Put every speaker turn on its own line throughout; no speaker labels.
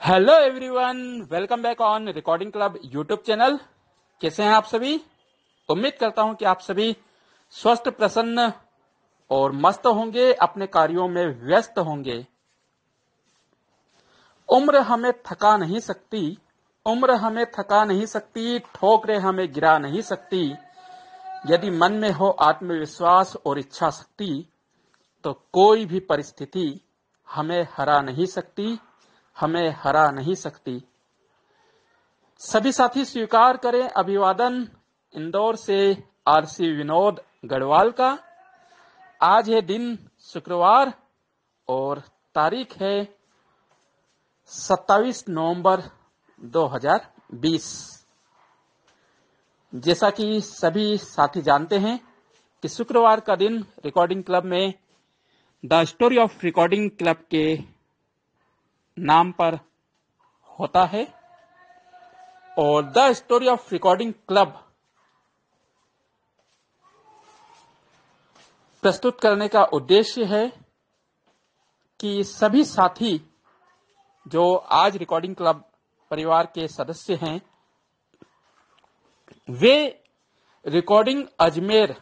Hello everyone, welcome back on recording club YouTube channel. कैसे हैं आप सभी? उम्मीद करता हूं कि आप सभी स्वस्थ, प्रसन्न और मस्त होंगे, अपने कार्यों में व्यस्त होंगे। उम्र हमें थका नहीं सकती, उम्र हमें थका नहीं सकती, ठोकरें हमें गिरा नहीं सकती। यदि मन में हो आत्मविश्वास और इच्छा शक्ति, तो कोई भी परिस्थिति हमें हरा नहीं सकती, हमें हरा नहीं सकती। सभी साथी स्वीकार करें अभिवादन इंदौर से आरसी विनोद गढ़वाल का। आज है दिन शुक्रवार और तारीख है 27 नवंबर 2020। जैसा कि सभी साथी जानते हैं कि शुक्रवार का दिन रिकॉर्डिंग क्लब में the story of recording club के नाम पर होता है और the story of recording club प्रस्तुत करने का उद्देश्य है कि सभी साथी जो आज रिकॉर्डिंग क्लब परिवार के सदस्य हैं, वे रिकॉर्डिंग अजमेर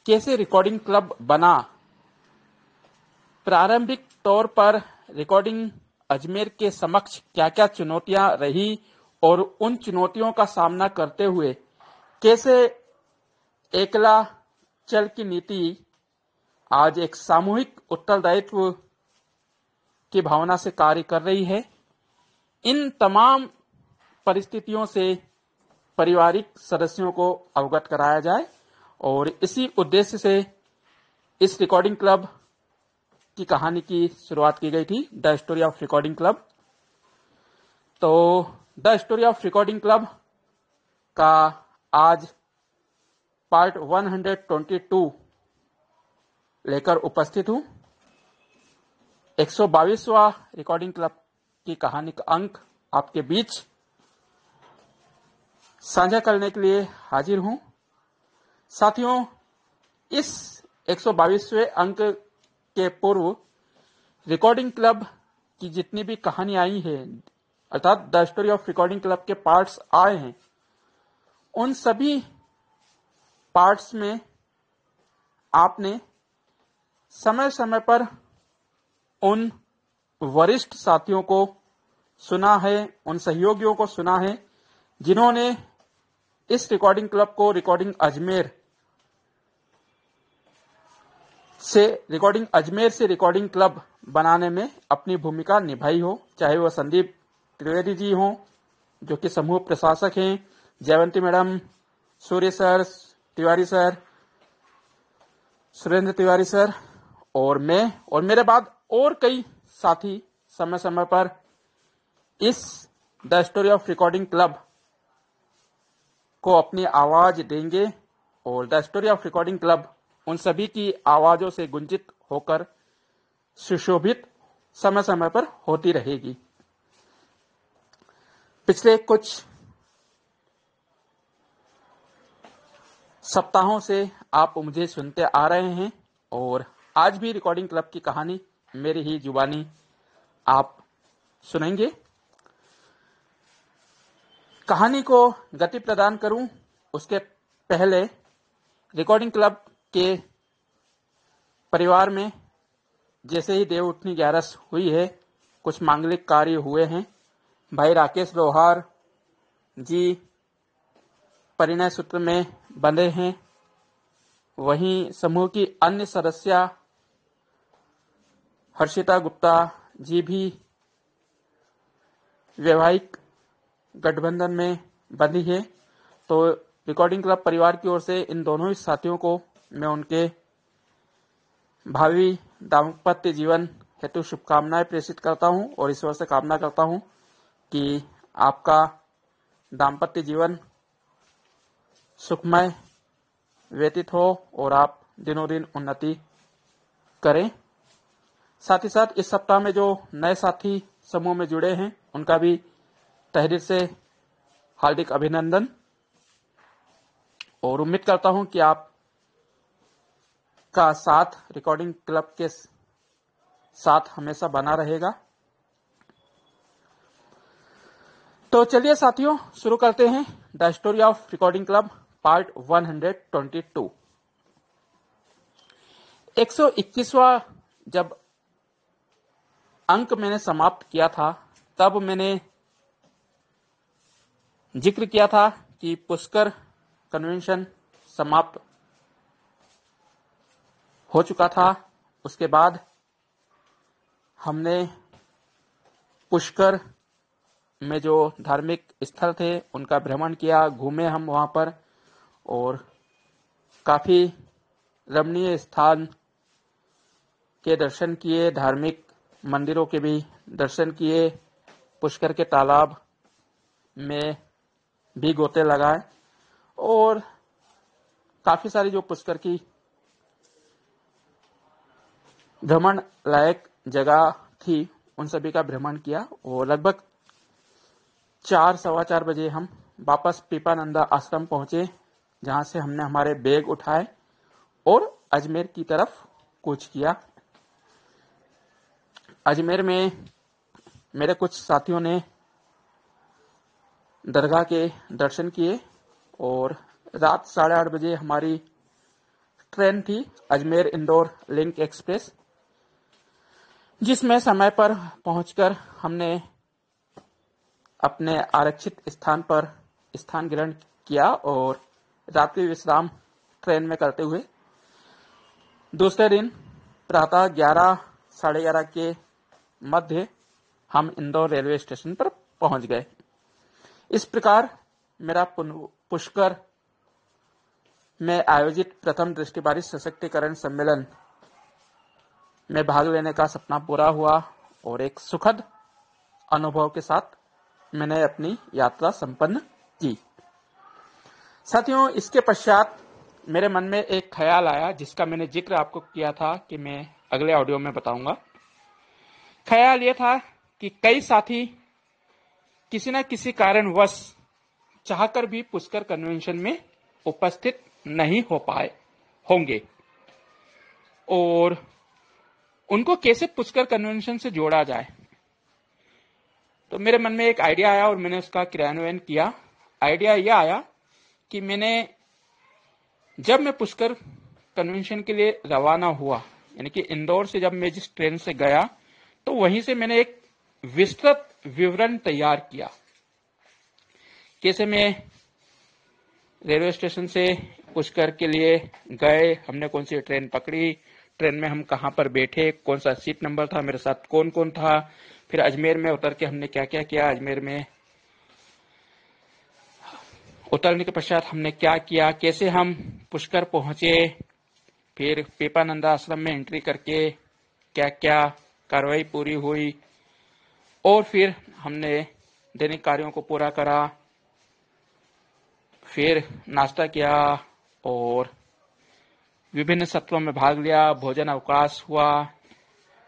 कैसे रिकॉर्डिंग क्लब बना, प्रारंभिक तौर पर रिकॉर्डिंग अजमेर के समक्ष क्या क्या चुनौतियां रही और उन चुनौतियों का सामना करते हुए कैसे एकला चल की नीति आज एक सामूहिक उत्तरदायित्व की भावना से कार्य कर रही है। इन तमाम परिस्थितियों से पारिवारिक सदस्यों को अवगत कराया जाए और इसी उद्देश्य से इस रिकॉर्डिंग क्लब की कहानी की शुरुआत की गई थी, the story of recording club. तो the story of recording club का आज पार्ट 122 लेकर उपस्थित हूं। 122वां रिकॉर्डिंग क्लब की कहानी का अंक आपके बीच साझा करने के लिए हाजिर हूं। साथियों, इस 122वें अंक के पूर्व रिकॉर्डिंग क्लब की जितनी भी कहानी आई है, अर्थात the story of recording club के पार्ट्स आए हैं, उन सभी पार्ट्स में आपने समय समय पर उन वरिष्ठ साथियों को सुना है, उन सहयोगियों को सुना है जिन्होंने इस रिकॉर्डिंग क्लब को रिकॉर्डिंग अजमेर से रिकॉर्डिंग क्लब बनाने में अपनी भूमिका निभाई हो, चाहे वह संदीप त्रिवेदी जी हों जो कि समूह प्रशासक हैं, Jayawanti madam, Surya sir, Tiwari sir, Surendra Tiwari sir और मैं, और मेरे बाद और कई साथी समय समय पर इस the story of recording club को अपनी आवाज देंगे और the story of recording club उन सभी की आवाजों से गुंजित होकर सुशोभित समय समय पर होती रहेगी। पिछले कुछ सप्ताहों से आप मुझे सुनते आ रहे हैं और आज भी रिकॉर्डिंग क्लब की कहानी मेरी ही जुबानी आप सुनेंगे। कहानी को गति प्रदान करूं उसके पहले रिकॉर्डिंग क्लब के परिवार में जैसे ही देव उठनी 11 हुई है, कुछ मांगलिक कार्य हुए हैं। भाई राकेश लोहार जी परिणय सूत्र में बंधे हैं, वहीं समूह की अन्य सदस्या हर्षिता गुप्ता जी भी वैवाहिक गठबंधन में बंधी है। तो रिकॉर्डिंग क्लब परिवार की ओर से इन दोनों ही साथियों को मैं उनके भावी दाम्पत्य जीवन हेतु शुभकामनाएं प्रेषित करता हूं और ईश्वर से कामना करता हूं कि आपका दाम्पत्य जीवन सुखमय व्यतीत हो और आप दिनों दिन उन्नति करें। साथ ही साथ इस सप्ताह में जो नए साथी समूह में जुड़े हैं उनका भी तहे दिल से हार्दिक अभिनंदन और उम्मीद करता हूं कि आप का साथ रिकॉर्डिंग क्लब के साथ हमेशा बना रहेगा। तो चलिए साथियों, शुरू करते हैं the story of recording club part 122। 121वां जब अंक मैंने समाप्त किया था, तब मैंने जिक्र किया था कि पुष्कर कन्वेंशन समाप्त हो चुका था। उसके बाद हमने पुष्कर में जो धार्मिक स्थल थे उनका भ्रमण किया, घूमे हम वहां पर, और काफी रमणीय स्थान के दर्शन किए, धार्मिक मंदिरों के भी दर्शन किए, पुष्कर के तालाब में भी गोते लगाए, और काफी सारी जो पुष्कर की भ्रमण लायक जगह थी उन सभी का भ्रमण किया। और लगभग 4 सवा 4 बजे हम वापस पीपानंदा आश्रम पहुंचे, जहां से हमने हमारे बैग उठाए और अजमेर की तरफ कूच किया। अजमेर में मेरे कुछ साथियों ने दरगाह के दर्शन किए, और रात 8:30 बजे हमारी ट्रेन थी अजमेर इंदौर लिंक एक्सप्रेस, जिसमें समय पर पहुंचकर हमने अपने आरक्षित स्थान पर स्थान ग्रहण किया और रात्रि विश्राम ट्रेन में करते हुए दूसरे दिन प्रातः 11 साढ़े 11 के मध्य हम इंदौर रेलवे स्टेशन पर पहुंच गए। इस प्रकार मेरा पुष्कर में आयोजित प्रथम दृष्टिबाधित सशक्तिकरण सम्मेलन में भाग लेने का सपना पूरा हुआ, और एक सुखद अनुभव के साथ मैंने अपनी यात्रा संपन्न की। साथियों, इसके पश्चात मेरे मन में एक ख्याल आया, जिसका मैंने जिक्र आपको किया था कि मैं अगले ऑडियो में बताऊंगा। ख्याल यह था कि कई साथी किसी न किसी कारणवश चाहकर भी पुष्कर कन्वेंशन में उपस्थित नहीं हो पाए होंगे, और उनको कैसे पुष्कर कन्वेंशन से जोड़ा जाए। तो मेरे मन में एक आइडिया आया और मैंने उसका क्रियान्वयन किया। आइडिया यह आया कि जब मैं पुष्कर कन्वेंशन के लिए रवाना हुआ, यानी कि इंदौर से जब मैं जिस ट्रेन से गया, तो वहीं से मैंने एक विस्तृत विवरण तैयार किया। कैसे मैं रेलवे स्टेशन से पुष्कर के लिए गए, हमने कौन सी ट्रेन पकड़ी, ट्रेन में हम कहां पर बैठे, कौन सा सीट नंबर था, मेरे साथ कौन कौन था, फिर अजमेर में उतर के हमने क्या क्या किया, अजमेर में उतरने के पश्चात हमने क्या किया, कैसे हम पुष्कर पहुंचे, फिर पीपानंदा आश्रम में एंट्री करके क्या क्या कार्रवाई पूरी हुई, और फिर हमने दैनिक कार्यों को पूरा करा, फिर नाश्ता किया और विभिन्न सत्रों में भाग लिया, भोजन अवकाश हुआ,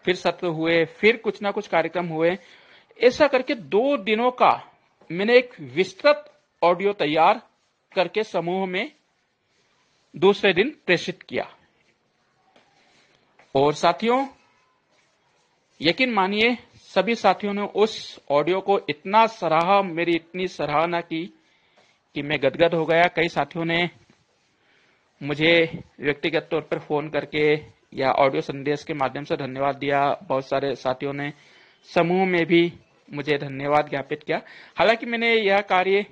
फिर सत्र हुए, फिर कुछ ना कुछ कार्यक्रम हुए। ऐसा करके 2 दिनों का मैंने एक विस्तृत ऑडियो तैयार करके समूह में दूसरे दिन प्रेषित किया। और साथियों, यकीन मानिए, सभी साथियों ने उस ऑडियो को इतना सराहा, मेरी इतनी सराहना की कि मैं गदगद हो गया। कई साथियों ने मुझे व्यक्तिगत तौर पर फोन करके या ऑडियो संदेश के माध्यम से धन्यवाद दिया। बहुत सारे साथियों ने समूह में भी मुझे धन्यवाद ज्ञापित किया। हालांकि मैंने यह कार्य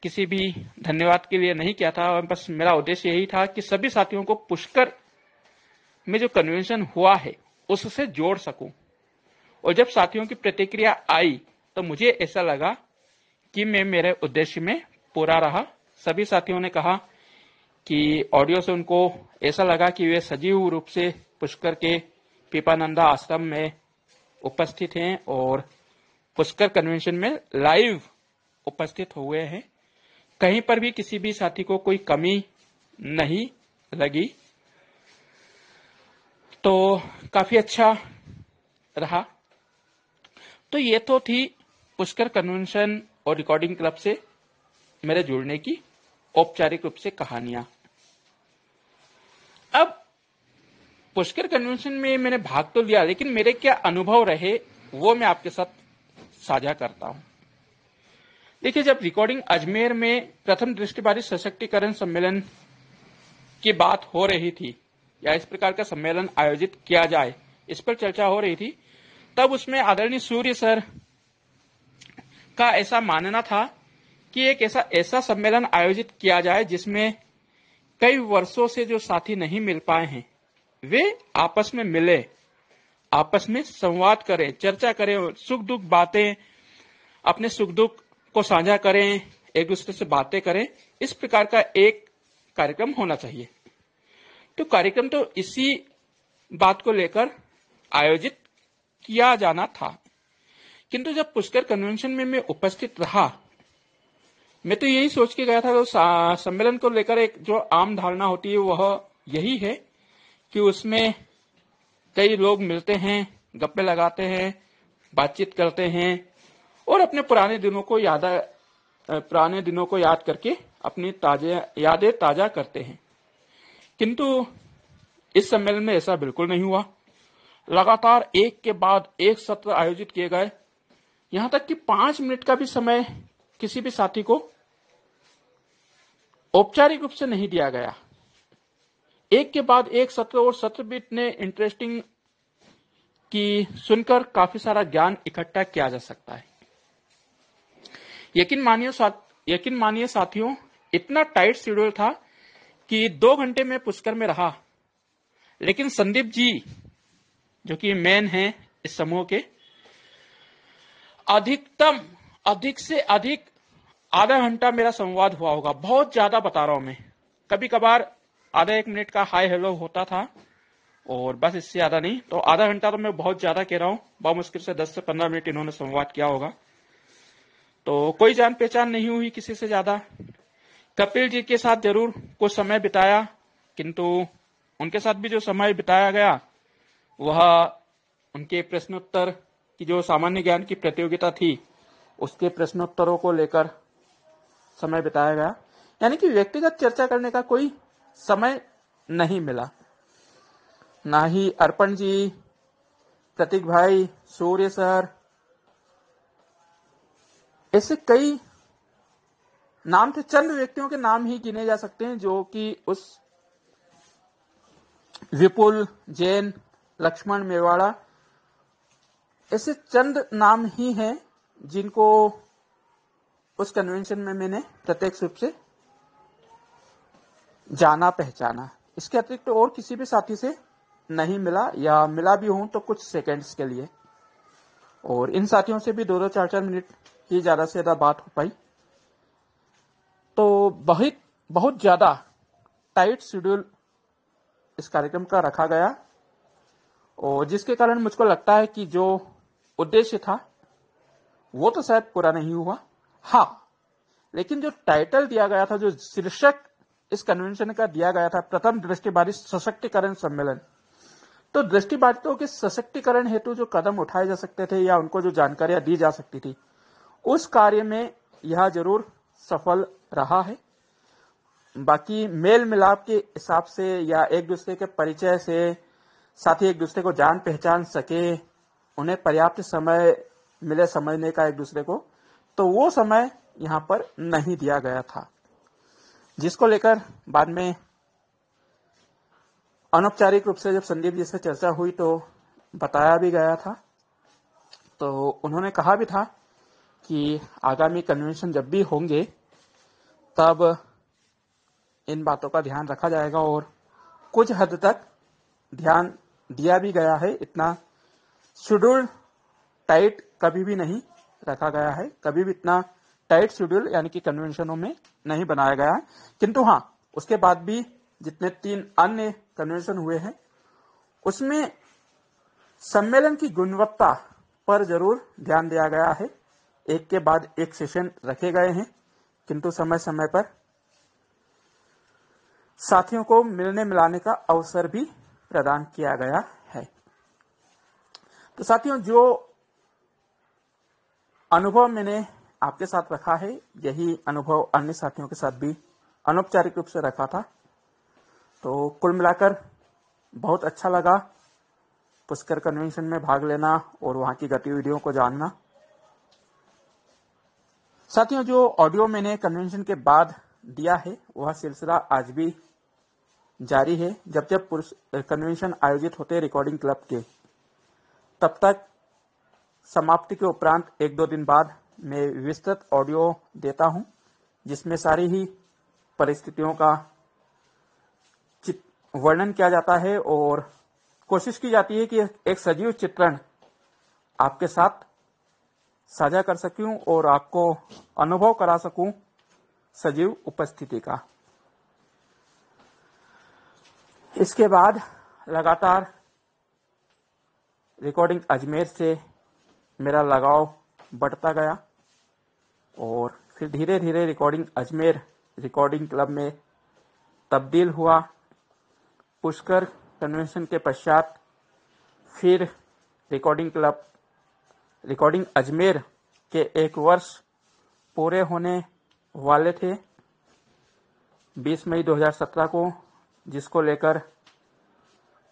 किसी भी धन्यवाद के लिए नहीं किया था, और बस मेरा उद्देश्य यही था कि सभी साथियों को पुष्कर में जो कन्वेंशन हुआ है उससे जोड़ सकूं। और जब साथियों की प्रतिक्रिया आई तो मुझे ऐसा लगा कि मैं मेरे उद्देश्य में पूरा रहा। सभी साथियों ने कहा कि ऑडियो से उनको ऐसा लगा कि वे सजीव रूप से पुष्कर के पीपानंदा आश्रम में उपस्थित हैं और पुष्कर कन्वेंशन में लाइव उपस्थित हुए हैं। कहीं पर भी किसी भी साथी को कोई कमी नहीं लगी, तो काफी अच्छा रहा। तो ये तो थी पुष्कर कन्वेंशन और रिकॉर्डिंग क्लब से मेरे जुड़ने की औपचारिक रूप से कहानियां। अब पुष्कर कन्वेंशन में मैंने भाग तो लिया, लेकिन मेरे क्या अनुभव रहे वो मैं आपके साथ साझा करता हूं। देखिए, जब रिकॉर्डिंग अजमेर में प्रथम दृष्टिबाधित सशक्तिकरण सम्मेलन की बात हो रही थी या इस प्रकार का सम्मेलन आयोजित किया जाए, इस पर चर्चा हो रही थी, तब उसमें आदरणीय सूर्य सर का ऐसा मानना था कि एक ऐसा सम्मेलन आयोजित किया जाए जिसमें कई वर्षों से जो साथी नहीं मिल पाए हैं वे आपस में मिले, आपस में संवाद करें, चर्चा करें, सुख दुख बातें, अपने सुख दुख को साझा करें, एक दूसरे से बातें करें। इस प्रकार का एक कार्यक्रम होना चाहिए। तो कार्यक्रम तो इसी बात को लेकर आयोजित किया जाना था, किंतु जब पुष्कर कन्वेंशन में मैं उपस्थित रहा, मैं तो यही सोच के गया था, तो सम्मेलन को लेकर एक जो आम धारणा होती है वह यही है कि उसमें कई लोग मिलते हैं, गप्पे लगाते हैं, बातचीत करते हैं और अपने पुराने दिनों को याद करके अपनी यादें ताजा करते हैं। किंतु इस सम्मेलन में ऐसा बिल्कुल नहीं हुआ। लगातार एक के बाद एक सत्र आयोजित किए गए, यहां तक कि 5 मिनट का भी समय किसी भी साथी को औपचारिक रूप से नहीं दिया गया। एक के बाद एक सत्र, और सत्र भी इतने इंटरेस्टिंग कि सुनकर काफी सारा ज्ञान इकट्ठा किया जा सकता है। यकीन मानिए साथियों, इतना टाइट शेड्यूल था कि 2 घंटे में पुष्कर में रहा, लेकिन संदीप जी जो कि मेन है इस समूह के, अधिक से अधिक आधा घंटा मेरा संवाद हुआ होगा। बहुत ज्यादा बता रहा हूं मैं, कभी कभार आधा 1 मिनट का हाय हेलो होता था और बस, इससे ज्यादा नहीं। तो आधा घंटा तो मैं बहुत ज्यादा कह रहा हूं, बहुत मुश्किल से 10 से 15 मिनट इन्होंने संवाद किया होगा। तो कोई जान पहचान नहीं हुई किसी से ज्यादा। कपिल जी के साथ जरूर कुछ समय बिताया, किंतु उनके साथ भी जो समय बिताया गया वह उनके प्रश्नोत्तर की जो सामान्य ज्ञान की प्रतियोगिता थी उसके प्रश्नोत्तरों को लेकर समय बिताया गया, यानी कि व्यक्तिगत चर्चा करने का कोई समय नहीं मिला। ना ही अर्पण जी, प्रतीक भाई, सूर्य सर, ऐसे कई नाम थे, चंद व्यक्तियों के नाम ही गिने जा सकते हैं जो कि उस विपुल जैन, लक्ष्मण मेवाड़ा, ऐसे चंद नाम ही हैं जिनको उस कन्वेंशन में मैंने प्रत्यक्ष रूप से जाना पहचाना। इसके अतिरिक्त और किसी भी साथी से नहीं मिला, या मिला भी हूं तो कुछ सेकंड्स के लिए, और इन साथियों से भी 2-2, 4-4 मिनट की ज्यादा से ज्यादा बात हो पाई। तो बहुत ज्यादा टाइट शेड्यूल इस कार्यक्रम का रखा गया, और जिसके कारण मुझको लगता है कि जो उद्देश्य था वो तो शायद पूरा नहीं हुआ। हाँ, लेकिन जो टाइटल दिया गया था, जो शीर्षक इस कन्वेंशन का दिया गया था, प्रथम दृष्टिबाधित सशक्तिकरण सम्मेलन, तो दृष्टिबाधितों के सशक्तिकरण हेतु जो कदम उठाए जा सकते थे या उनको जो जानकारियां दी जा सकती थी, उस कार्य में यह जरूर सफल रहा है। बाकी मेल मिलाप के हिसाब से या एक दूसरे के परिचय से साथी एक दूसरे को जान पहचान सके, उन्हें पर्याप्त समय मिले समझने का एक दूसरे को, तो वो समय यहां पर नहीं दिया गया था, जिसको लेकर बाद में अनौपचारिक रूप से जब संदीप जी से चर्चा हुई तो बताया भी गया था। तो उन्होंने कहा भी था कि आगामी कन्वेंशन जब भी होंगे तब इन बातों का ध्यान रखा जाएगा, और कुछ हद तक ध्यान दिया भी गया है। इतना शेड्यूल टाइट कभी भी नहीं रखा गया है, कभी भी इतना टाइट शेड्यूल यानी कि कन्वेंशनों में नहीं बनाया गया है। किंतु हाँ, उसके बाद भी जितने 3 अन्य कन्वेंशन हुए हैं उसमें सम्मेलन की गुणवत्ता पर जरूर ध्यान दिया गया है। एक के बाद एक सेशन रखे गए हैं, किंतु समय समय पर साथियों को मिलने मिलाने का अवसर भी प्रदान किया गया है। तो साथियों, जो अनुभव मैंने आपके साथ रखा है, यही अनुभव अन्य साथियों के साथ भी अनौपचारिक रूप से रखा था। तो कुल मिलाकर बहुत अच्छा लगा पुष्कर कन्वेंशन में भाग लेना और वहां की गतिविधियों को जानना। साथियों, जो ऑडियो मैंने कन्वेंशन के बाद दिया है वह सिलसिला आज भी जारी है। जब जब कन्वेंशन आयोजित होते हैं रिकॉर्डिंग क्लब के, तब तक समाप्ति के उपरांत 1-2 दिन बाद मैं विस्तृत ऑडियो देता हूं, जिसमें सारी ही परिस्थितियों का वर्णन किया जाता है और कोशिश की जाती है कि एक सजीव चित्रण आपके साथ साझा कर सकूं और आपको अनुभव करा सकूं सजीव उपस्थिति का। इसके बाद लगातार रिकॉर्डिंग अजमेर से मेरा लगाव बढ़ता गया और फिर धीरे धीरे रिकॉर्डिंग अजमेर रिकॉर्डिंग क्लब में तब्दील हुआ। पुष्कर कन्वेंशन के पश्चात फिर रिकॉर्डिंग अजमेर के 1 वर्ष पूरे होने वाले थे 20 मई 2017 को, जिसको लेकर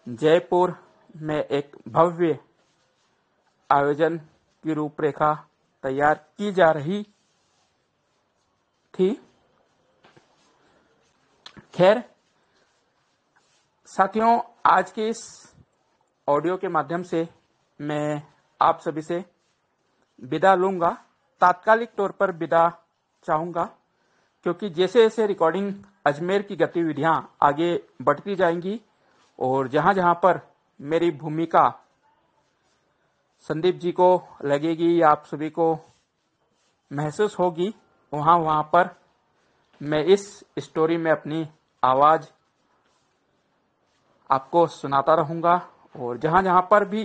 जयपुर में एक भव्य आयोजन की रूपरेखा तैयार की जा रही थी। खैर साथियों, आज के इस ऑडियो के माध्यम से मैं आप सभी से विदा लूंगा। तात्कालिक तौर पर विदा चाहूंगा, क्योंकि जैसे जैसे रिकॉर्डिंग अजमेर की गतिविधियां आगे बढ़ती जाएंगी और जहां जहां पर मेरी भूमिका संदीप जी को लगेगी या आप सभी को महसूस होगी, वहां वहां पर मैं इस स्टोरी में अपनी आवाज आपको सुनाता रहूंगा। और जहां जहां पर भी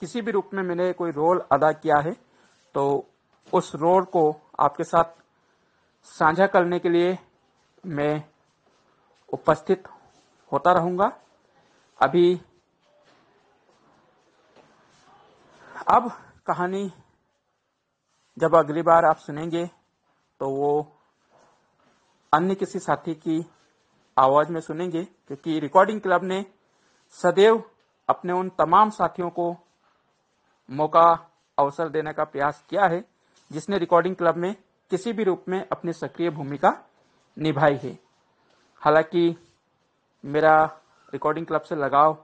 किसी भी रूप में मैंने कोई रोल अदा किया है, तो उस रोल को आपके साथ साझा करने के लिए मैं उपस्थित होता रहूंगा। अब कहानी जब अगली बार आप सुनेंगे तो वो अन्य किसी साथी की आवाज में सुनेंगे, क्योंकि रिकॉर्डिंग क्लब ने सदैव अपने उन तमाम साथियों को मौका अवसर देने का प्रयास किया है जिसने रिकॉर्डिंग क्लब में किसी भी रूप में अपनी सक्रिय भूमिका निभाई है। हालांकि मेरा रिकॉर्डिंग क्लब से लगाव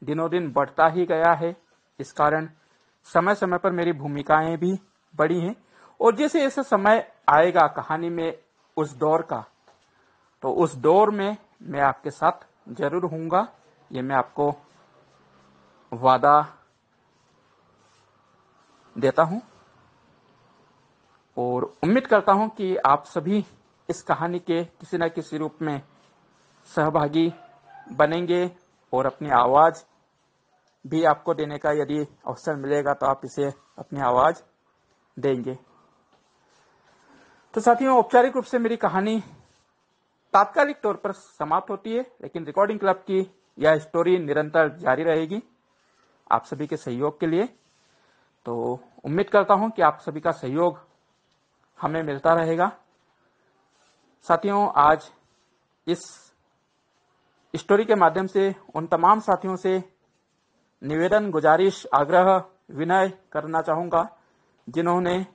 दिनों दिन बढ़ता ही गया है, इस कारण समय समय पर मेरी भूमिकाएं भी बढ़ी हैं और जैसे जैसे समय आएगा कहानी में उस दौर का, तो उस दौर में मैं आपके साथ जरूर हूंगा, ये मैं आपको वादा देता हूं और उम्मीद करता हूं कि आप सभी इस कहानी के किसी न किसी रूप में सहभागी बनेंगे और अपनी आवाज भी आपको देने का यदि अवसर मिलेगा तो आप इसे अपनी आवाज देंगे। तो साथियों, औपचारिक रूप से मेरी कहानी तात्कालिक तौर पर समाप्त होती है, लेकिन रिकॉर्डिंग क्लब की यह स्टोरी निरंतर जारी रहेगी आप सभी के सहयोग के लिए। तो उम्मीद करता हूं कि आप सभी का सहयोग हमें मिलता रहेगा। साथियों, आज इस स्टोरी के माध्यम से उन तमाम साथियों से निवेदन, गुजारिश, आग्रह, विनय करना चाहूंगा जिन्होंने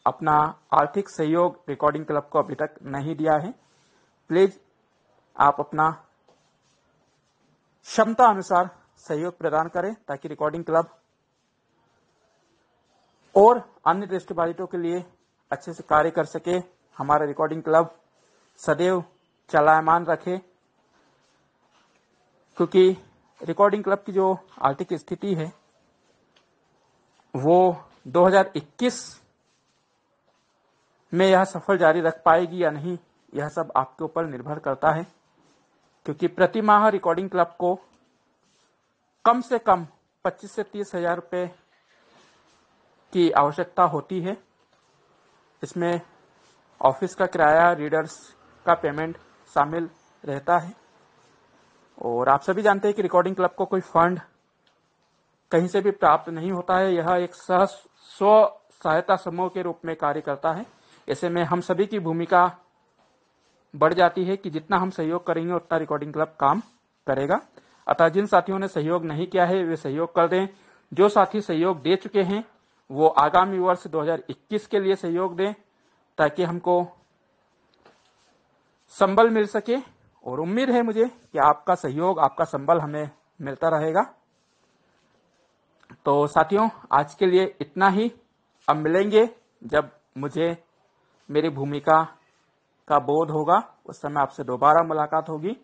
अपना आर्थिक सहयोग रिकॉर्डिंग क्लब को अभी तक नहीं दिया है। प्लीज आप अपना क्षमता अनुसार सहयोग प्रदान करें ताकि रिकॉर्डिंग क्लब और अन्य दृष्टिबाधितों के लिए अच्छे से कार्य कर सके, हमारा रिकॉर्डिंग क्लब सदैव चलायमान रखे, क्योंकि रिकॉर्डिंग क्लब की जो आर्थिक स्थिति है वो 2021 में यह सफल जारी रख पाएगी या नहीं, यह सब आपके ऊपर निर्भर करता है, क्योंकि प्रति माह रिकॉर्डिंग क्लब को कम से कम 25 से 30 हजार रुपए की आवश्यकता होती है। इसमें ऑफिस का किराया, रीडर्स का पेमेंट शामिल रहता है और आप सभी जानते हैं कि रिकॉर्डिंग क्लब को कोई फंड कहीं से भी प्राप्त नहीं होता है। यह एक स्व सहायता समूह के रूप में कार्य करता है। ऐसे में हम सभी की भूमिका बढ़ जाती है कि जितना हम सहयोग करेंगे उतना रिकॉर्डिंग क्लब काम करेगा। अतः जिन साथियों ने सहयोग नहीं किया है वे सहयोग कर दें। जो साथी सहयोग दे चुके हैं वो आगामी वर्ष 2021 के लिए सहयोग दें ताकि हमको संबल मिल सके। और उम्मीद है मुझे कि आपका सहयोग, आपका संबल हमें मिलता रहेगा। तो साथियों, आज के लिए इतना ही। अब मिलेंगे जब मुझे मेरी भूमिका का बोध होगा, उस समय आपसे दोबारा मुलाकात होगी।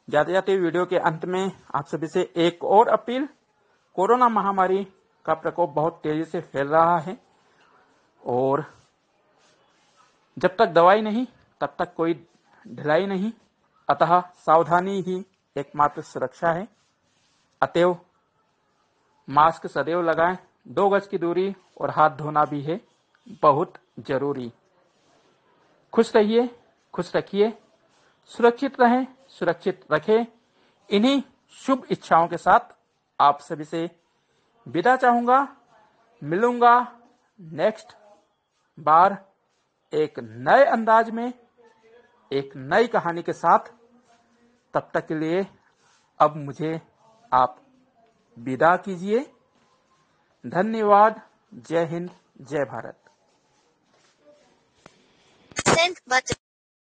जाते जाते वीडियो के अंत में आप सभी से एक और अपील। कोरोना महामारी का प्रकोप बहुत तेजी से फैल रहा है और जब तक दवाई नहीं तब तक कोई ढिलाई नहीं। अतः सावधानी ही एकमात्र सुरक्षा है। अतएव मास्क सदैव लगाएं, 2 गज की दूरी और हाथ धोना भी है बहुत जरूरी। खुश रहिए, खुश रखिए, सुरक्षित रहें, सुरक्षित रखें। इन्हीं शुभ इच्छाओं के साथ आप सभी से विदा चाहूंगा। मिलूंगा नेक्स्ट बार एक नए अंदाज में, एक नई कहानी के साथ। तब तक के लिए अब मुझे आप विदा कीजिए। धन्यवाद। जय हिंद, जय भारत।